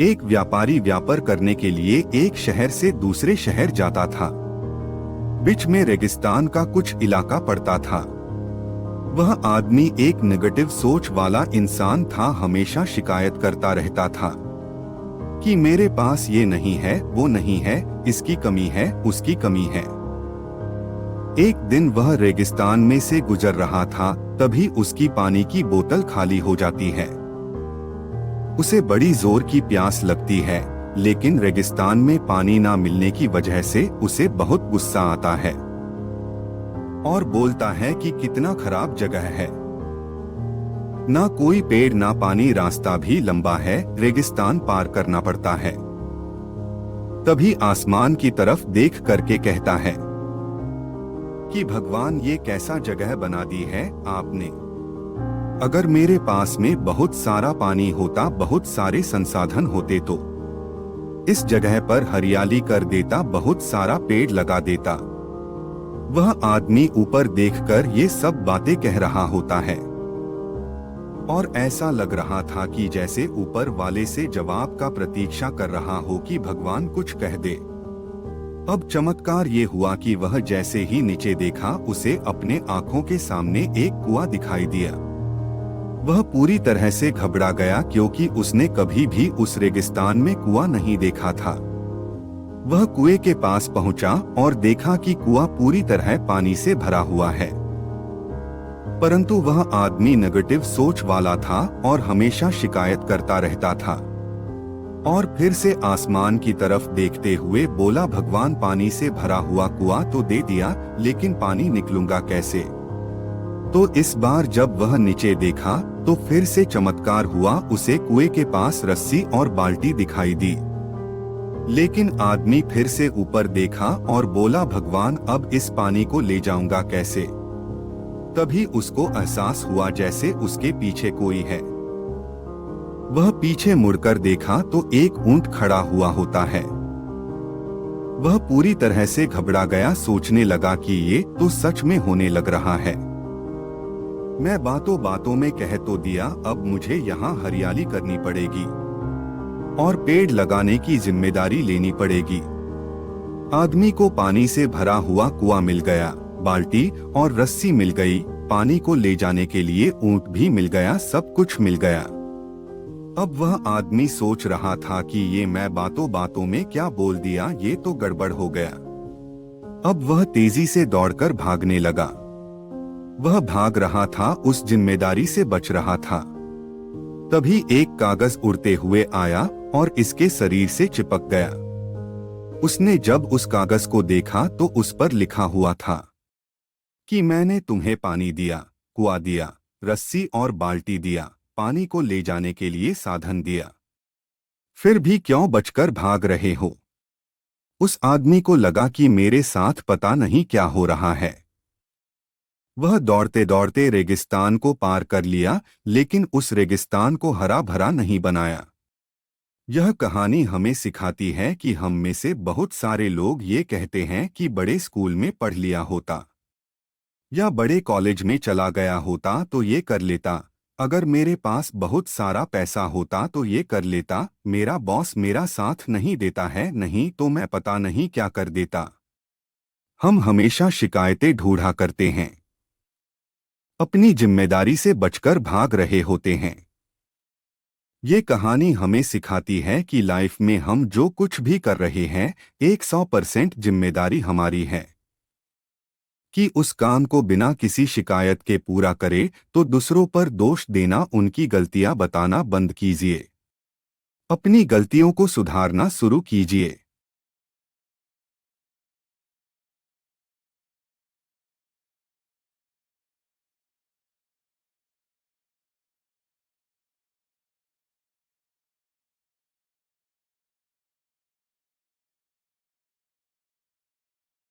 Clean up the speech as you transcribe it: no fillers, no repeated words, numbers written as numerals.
एक व्यापारी व्यापार करने के लिए एक शहर से दूसरे शहर जाता था। बीच में रेगिस्तान का कुछ इलाका पड़ता था। वह आदमी एक नेगेटिव सोच वाला इंसान था, हमेशा शिकायत करता रहता था कि मेरे पास ये नहीं है, वो नहीं है, इसकी कमी है, उसकी कमी है। एक दिन वह रेगिस्तान में से गुजर रहा था, तभी उसकी पानी की बोतल खाली हो जाती है। उसे बड़ी जोर की प्यास लगती है, लेकिन रेगिस्तान में पानी ना मिलने की वजह से उसे बहुत गुस्सा आता है और बोलता है कि कितना खराब जगह है, ना कोई पेड़ ना पानी, रास्ता भी लंबा है, रेगिस्तान पार करना पड़ता है। तभी आसमान की तरफ देख करके कहता है कि भगवान, ये कैसा जगह बना दी है आपने। अगर मेरे पास में बहुत सारा पानी होता, बहुत सारे संसाधन होते तो इस जगह पर हरियाली कर देता, बहुत सारा पेड़ लगा देता। वह आदमी ऊपर देखकर ये सब बातें कह रहा होता है और ऐसा लग रहा था कि जैसे ऊपर वाले से जवाब का प्रतीक्षा कर रहा हो कि भगवान कुछ कह दे। अब चमत्कार ये हुआ कि वह जैसे ही नीचे देखा, उसे अपने आंखों के सामने एक कुआं दिखाई दिया। वह पूरी तरह से घबरा गया, क्योंकि उसने कभी भी उस रेगिस्तान में कुआं नहीं देखा था। वह कुएं के पास पहुंचा और देखा कि कुआं पूरी तरह पानी से भरा हुआ है, परंतु वह आदमी नेगेटिव सोच वाला था और हमेशा शिकायत करता रहता था। और फिर से आसमान की तरफ देखते हुए बोला, भगवान, पानी से भरा हुआ कुआं तो दे दिया, लेकिन पानी निकलूंगा कैसे। तो इस बार जब वह नीचे देखा तो फिर से चमत्कार हुआ, उसे कुएं के पास रस्सी और बाल्टी दिखाई दी। लेकिन आदमी फिर से ऊपर देखा और बोला, भगवान, अब इस पानी को ले जाऊंगा कैसे। तभी उसको एहसास हुआ जैसे उसके पीछे कोई है। वह पीछे मुड़कर देखा तो एक ऊंट खड़ा हुआ होता है। वह पूरी तरह से घबरा गया, सोचने लगा कि ये तो सच में होने लग रहा है। मैं बातों बातों में कह तो दिया, अब मुझे यहाँ हरियाली करनी पड़ेगी और पेड़ लगाने की जिम्मेदारी लेनी पड़ेगी। आदमी को पानी से भरा हुआ कुआं मिल गया, बाल्टी और रस्सी मिल गई, पानी को ले जाने के लिए ऊंट भी मिल गया, सब कुछ मिल गया। अब वह आदमी सोच रहा था कि ये मैं बातों बातों में क्या बोल दिया, ये तो गड़बड़ हो गया। अब वह तेजी से दौड़कर भागने लगा। वह भाग रहा था, उस जिम्मेदारी से बच रहा था। तभी एक कागज उड़ते हुए आया और इसके शरीर से चिपक गया। उसने जब उस कागज को देखा तो उस पर लिखा हुआ था कि मैंने तुम्हें पानी दिया, कुआं दिया, रस्सी और बाल्टी दिया, पानी को ले जाने के लिए साधन दिया, फिर भी क्यों बचकर भाग रहे हो। उस आदमी को लगा कि मेरे साथ पता नहीं क्या हो रहा है। वह दौड़ते दौड़ते रेगिस्तान को पार कर लिया, लेकिन उस रेगिस्तान को हरा भरा नहीं बनाया। यह कहानी हमें सिखाती है कि हम में से बहुत सारे लोग ये कहते हैं कि बड़े स्कूल में पढ़ लिया होता या बड़े कॉलेज में चला गया होता तो ये कर लेता, अगर मेरे पास बहुत सारा पैसा होता तो ये कर लेता, मेरा बॉस मेरा साथ नहीं देता है, नहीं तो मैं पता नहीं क्या कर देता। हम हमेशा शिकायतें ढूंढा करते हैं, अपनी जिम्मेदारी से बचकर भाग रहे होते हैं। ये कहानी हमें सिखाती है कि लाइफ में हम जो कुछ भी कर रहे हैं, 100% जिम्मेदारी हमारी है। कि उस काम को बिना किसी शिकायत के पूरा करे, तो दूसरों पर दोष देना, उनकी गलतियां बताना बंद कीजिए। अपनी गलतियों को सुधारना शुरू कीजिए।